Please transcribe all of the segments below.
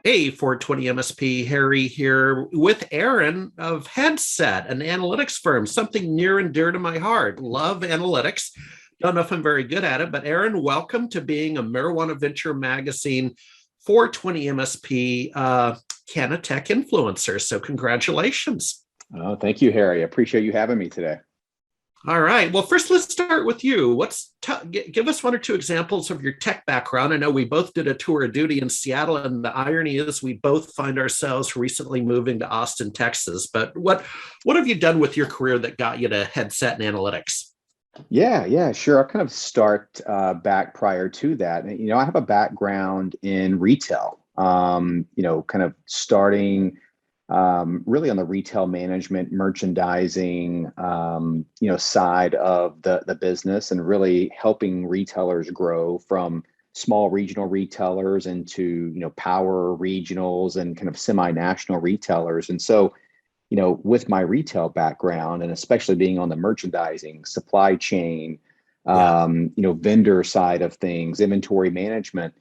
Hey, 420 MSP, Harry here with Aaron of Headset, an analytics firm, something near and dear to my heart. Love analytics. Don't know if I'm very good at it, but Aaron, welcome to being a Marijuana Venture Magazine 420 MSP CannaTech influencer. So congratulations. Oh, thank you, Harry. I appreciate you having me today. All right. Well, first, let's start with you. Give us one or two examples of your tech background. I know we both did a tour of duty in Seattle, and the irony is we both find ourselves recently moving to Austin, Texas. But what have you done with your career that got you to headset and analytics? Yeah, sure. I'll kind of start back prior to that. I have a background in retail, kind of starting really on the retail management, merchandising, side of the business and really helping retailers grow from small regional retailers into, power regionals and kind of semi-national retailers. And so, with my retail background and especially being on the merchandising, supply chain, Yeah. vendor side of things, inventory management,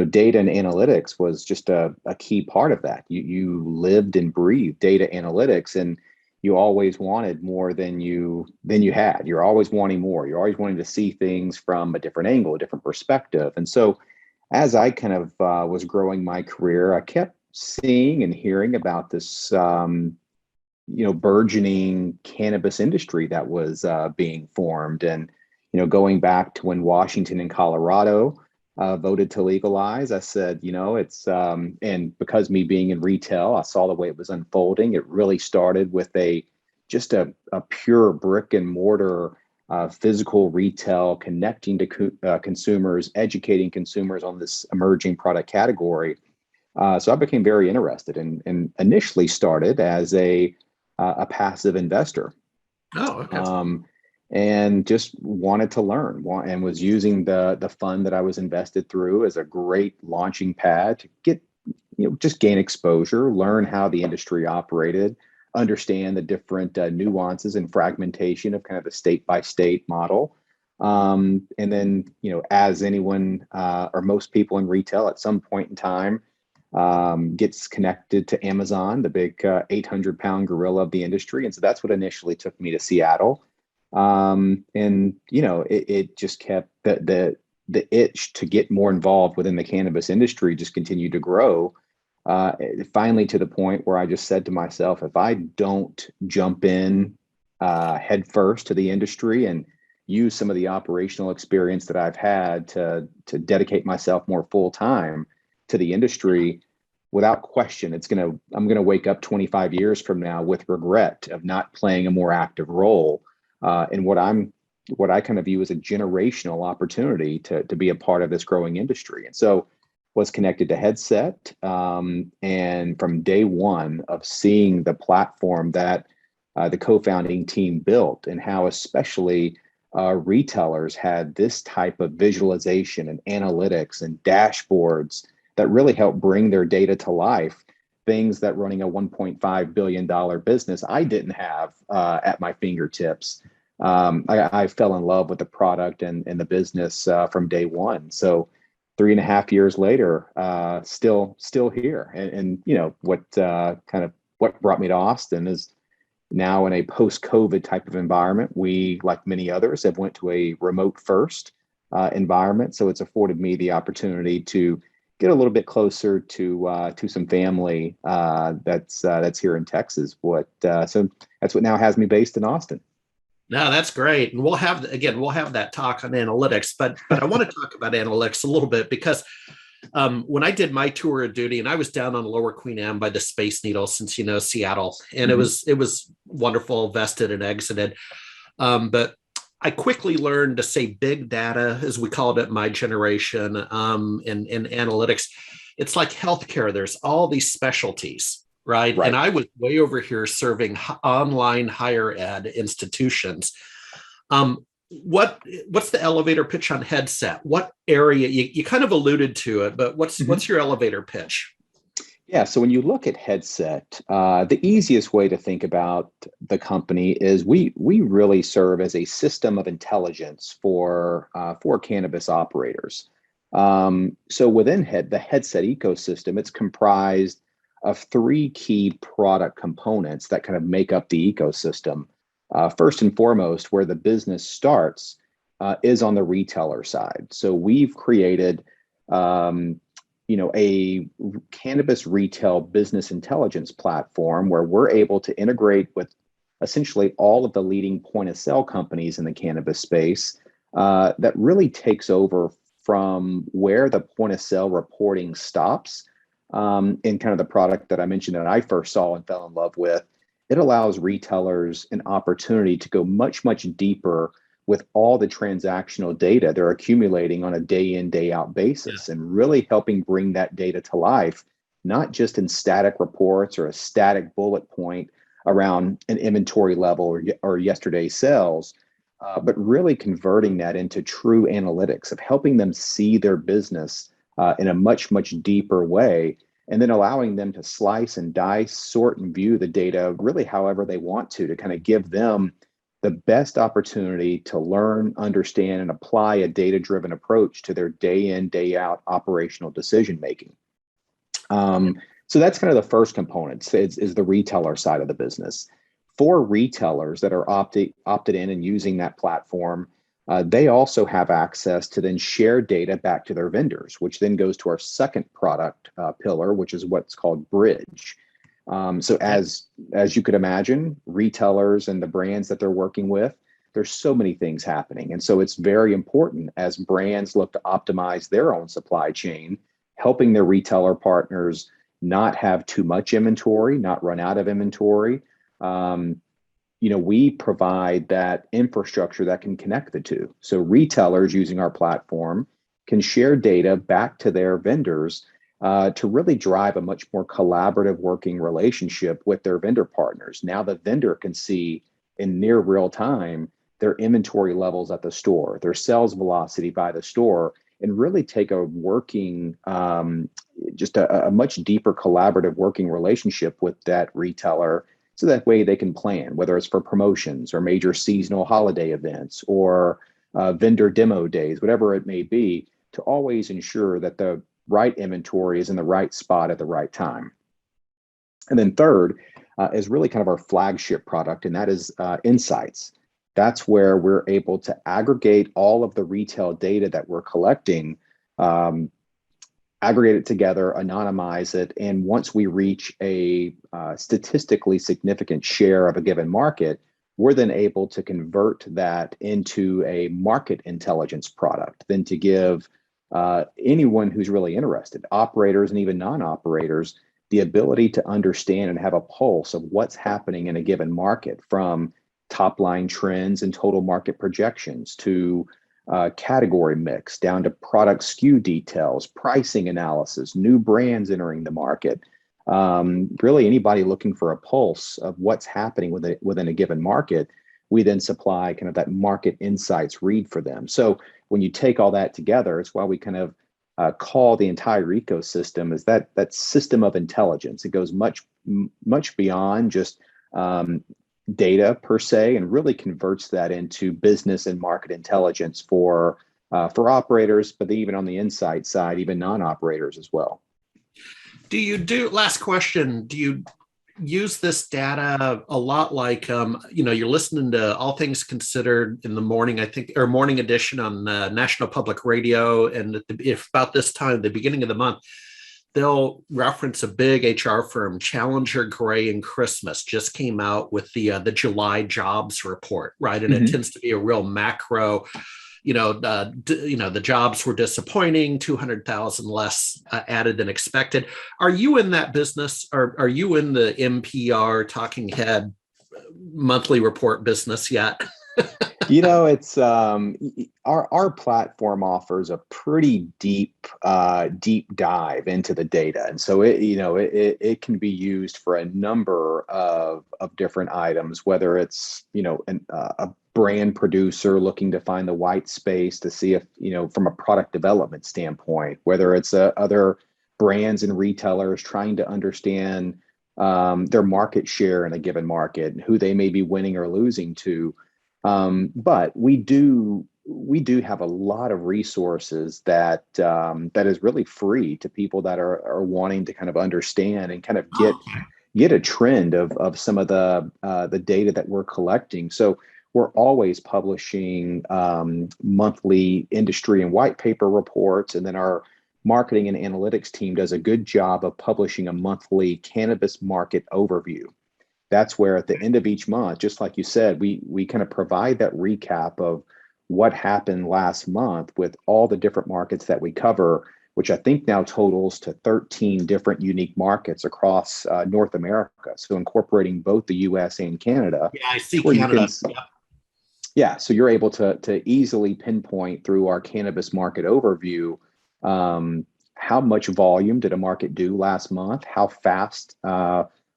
data and analytics was just a key part of that. You lived and breathed data analytics, and you always wanted more than you had. You're always wanting more. You're always wanting to see things from a different angle, a different perspective. And so, as I kind of was growing my career, I kept seeing and hearing about this, burgeoning cannabis industry that was being formed, and going back to when Washington and Colorado voted to legalize. I said, it's and because me being in retail, I saw the way it was unfolding. It really started with just a pure brick and mortar physical retail, connecting to consumers, educating consumers on this emerging product category. So I became very interested, and initially started as a passive investor, Oh, okay. um, and just wanted to learn, and was using the fund that I was invested through as a great launching pad to get, just gain exposure, learn how the industry operated, understand the different nuances and fragmentation of kind of the state by state model. And then, as anyone or most people in retail at some point in time gets connected to Amazon, the big 800-pound gorilla of the industry. And so that's what initially took me to Seattle. And it just kept the itch to get more involved within the cannabis industry just continued to grow. Finally, to the point where I just said to myself, if I don't jump in head first to the industry and use some of the operational experience that I've had to dedicate myself more full time to the industry, without question, I'm gonna wake up 25 years from now with regret of not playing a more active role in what I kind of view as a generational opportunity to be a part of this growing industry. And so was connected to Headset, and from day one of seeing the platform that the co-founding team built, and how especially retailers had this type of visualization and analytics and dashboards that really help bring their data to life, things that running a $1.5 billion business I didn't have at my fingertips. I fell in love with the product and the business from day one. So 3.5 years later, still here. And what brought me to Austin is now in a post-COVID type of environment. We, like many others, have went to a remote first environment. So it's afforded me the opportunity to get a little bit closer to some family that's here in Texas. So that's what now has me based in Austin. No, that's great. And we'll have that talk on analytics, but I want to talk about analytics a little bit because when I did my tour of duty, and I was down on Lower Queen Anne by the Space Needle, since Seattle, and Mhm. it was wonderful, vested and exited. But I quickly learned to say big data, as we called it in my generation, in analytics. It's like healthcare. There's all these specialties, right? And Right. I was way over here serving online higher ed institutions. What's the elevator pitch on Headset? What area you kind of alluded to it, but what's your elevator pitch? Yeah, so when you look at Headset, the easiest way to think about the company is we really serve as a system of intelligence for cannabis operators. So within the headset ecosystem, it's comprised of three key product components that kind of make up the ecosystem. First and foremost, where the business starts is on the retailer side. So we've created, a cannabis retail business intelligence platform where we're able to integrate with essentially all of the leading point of sale companies in the cannabis space that really takes over from where the point of sale reporting stops in kind of the product that I mentioned that I first saw and fell in love with. It allows retailers an opportunity to go much, much deeper with all the transactional data they're accumulating on a day in, day out Yeah. basis and really helping bring that data to life, not just in static reports or a static bullet point around an inventory level or yesterday's sales, but really converting that into true analytics of helping them see their business in a much, much deeper way, and then allowing them to slice and dice, sort and view the data really however they want to kind of give them the best opportunity to learn, understand, and apply a data-driven approach to their day in, day out operational decision making. So that's kind of the first component is the retailer side of the business. For retailers that are opted in and using that platform, they also have access to then share data back to their vendors, which then goes to our second product pillar, which is what's called Bridge. So as you could imagine, retailers and the brands that they're working with, there's so many things happening. And so it's very important as brands look to optimize their own supply chain, helping their retailer partners not have too much inventory, not run out of inventory. We provide that infrastructure that can connect the two. So retailers using our platform can share data back to their vendors to really drive a much more collaborative working relationship with their vendor partners. Now the vendor can see in near real time their inventory levels at the store, their sales velocity by the store, and really take a working, just a much deeper collaborative working relationship with that retailer. So that way they can plan, whether it's for promotions or major seasonal holiday events or vendor demo days, whatever it may be, to always ensure that the right inventory is in the right spot at the right time. And then third is really kind of our flagship product, and that is Insights. That's where we're able to aggregate all of the retail data that we're collecting, aggregate it together, anonymize it, and once we reach a statistically significant share of a given market, we're then able to convert that into a market intelligence product, then to give anyone who's really interested, operators and even non-operators, the ability to understand and have a pulse of what's happening in a given market, from top line trends and total market projections to category mix, down to product SKU details, pricing analysis, new brands entering the market. Really anybody looking for a pulse of what's happening within a given market, we then supply kind of that market insights read for them. So when you take all that together, it's why we kind of call the entire ecosystem is that system of intelligence. It goes much beyond just data per se, and really converts that into business and market intelligence for operators, but even on the insight side, even non-operators as well. Last question, do you use this data a lot like, you're listening to All Things Considered in the morning, I think, or morning edition on National Public Radio. And if about this time, the beginning of the month, they'll reference a big HR firm, Challenger Gray and Christmas, just came out with the July jobs report, right? And it tends to be a real macro. The jobs were disappointing, 200,000 less added than expected. Are you in that business? Or are you in the NPR talking head monthly report business yet? It's our platform offers a pretty deep dive into the data, and so it can be used for a number of different items, whether it's a brand producer looking to find the white space to see if from a product development standpoint, whether it's other brands and retailers trying to understand their market share in a given market, who they may be winning or losing to. But we do we do have a lot of resources that that is really free to people that are wanting to kind of understand and kind of Oh, okay. get a trend of some of the data that we're collecting. So we're always publishing monthly industry and white paper reports, and then our marketing and analytics team does a good job of publishing a monthly cannabis market overview. That's where at the end of each month, just like you said, we kind of provide that recap of what happened last month with all the different markets that we cover, which I think now totals to 13 different unique markets across North America. So incorporating both the US and Canada, Yeah, I see to where you can, Canada. Yep. yeah, so you're able to easily pinpoint through our cannabis market overview how much volume did a market do last month? How fast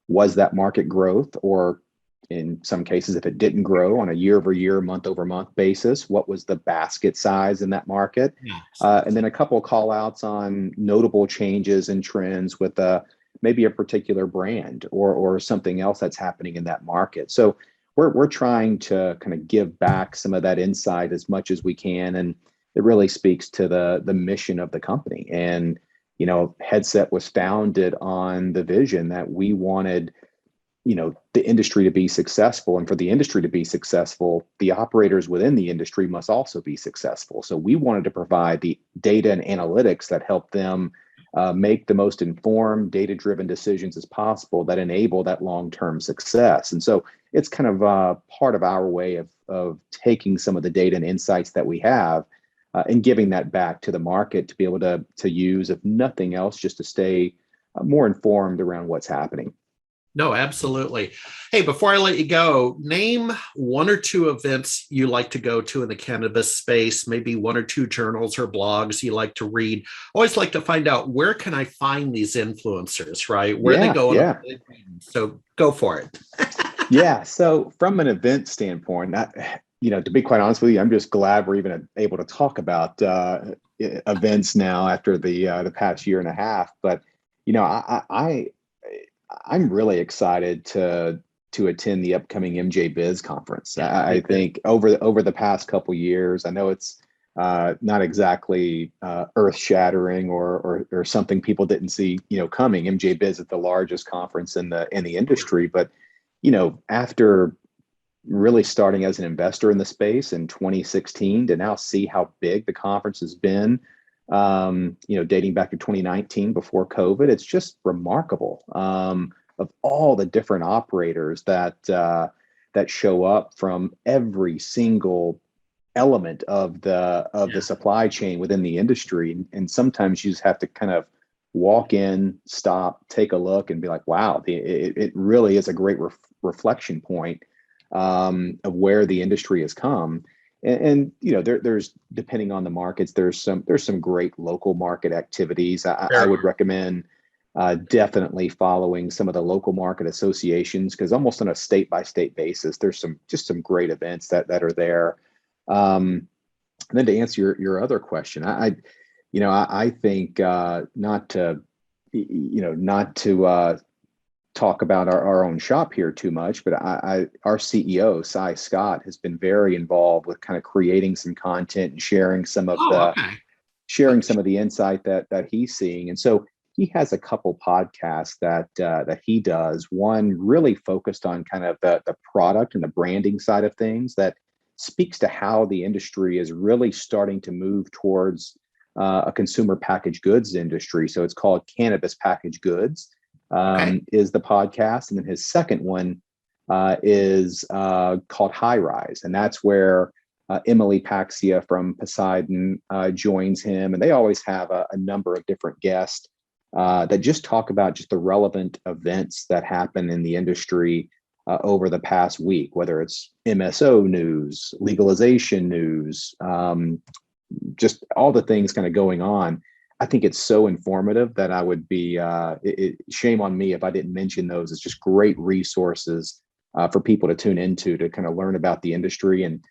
was that market growth? Or in some cases, if it didn't grow on a year over year, month over month basis, what was the basket size in that market? Yeah. And then a couple of call outs on notable changes and trends with maybe a particular brand or something else that's happening in that market. So we're trying to kind of give back some of that insight as much as we can, and it really speaks to the mission of the company. And Headset was founded on the vision that we wanted the industry to be successful, and for the industry to be successful, the operators within the industry must also be successful. So we wanted to provide the data and analytics that help them make the most informed, data-driven decisions as possible that enable that long-term success. And so it's kind of part of our way of taking some of the data and insights that we have and giving that back to the market to be able to use, if nothing else, just to stay more informed around what's happening. No, absolutely. Hey, before I let you go, name one or two events you like to go to in the cannabis space, maybe one or two journals or blogs you like to read. Always like to find out, where can I find these influencers, right? Where they Yeah, go. yeah. So go for it. Yeah. So from an event standpoint, to be quite honest with you, I'm just glad we're even able to talk about events now after the past year and a half. But I'm really excited to attend the upcoming MJ Biz conference. Yeah, I me too. think over the past couple years, I know it's not exactly earth shattering or something people didn't see coming. MJ Biz is the largest conference in the industry, but after really starting as an investor in the space in 2016 to now see how big the conference has been, dating back to 2019 before COVID, it's just remarkable of all the different operators that show up from every single element of the Yeah. supply chain within the industry. And sometimes you just have to kind of walk in, stop, take a look, and be like, wow, it really is a great reflection point of where the industry has come. And there's, depending on the markets, there's some great local market activities. I Sure. would recommend definitely following some of the local market associations, because almost on a state by state basis, there's some great events that are there. And then to answer your other question, I think not to talk about our own shop here too much, but our CEO, Cy Scott, has been very involved with kind of creating some content and Oh, okay. sharing some of the insight that he's seeing. And so he has a couple podcasts that he does. One really focused on kind of the product and the branding side of things that speaks to how the industry is really starting to move towards a consumer packaged goods industry. So it's called Cannabis Packaged Goods, Okay. is the podcast. And then his second one is called High Rise. And that's where Emily Paxia from Poseidon joins him. And they always have a number of different guests that just talk about just the relevant events that happen in the industry over the past week, whether it's MSO news, legalization news, just all the things kind of going on. I think it's so informative that I would be shame on me if I didn't mention those. It's just great resources for people to tune into to kind of learn about the industry and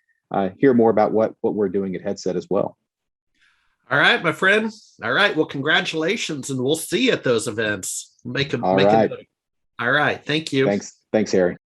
hear more about what we're doing at Headset as well. All right, my friend. All right. Well, congratulations, and we'll see you at those events. Make a All make a right. note. All right. Thank you. Thanks, Harry.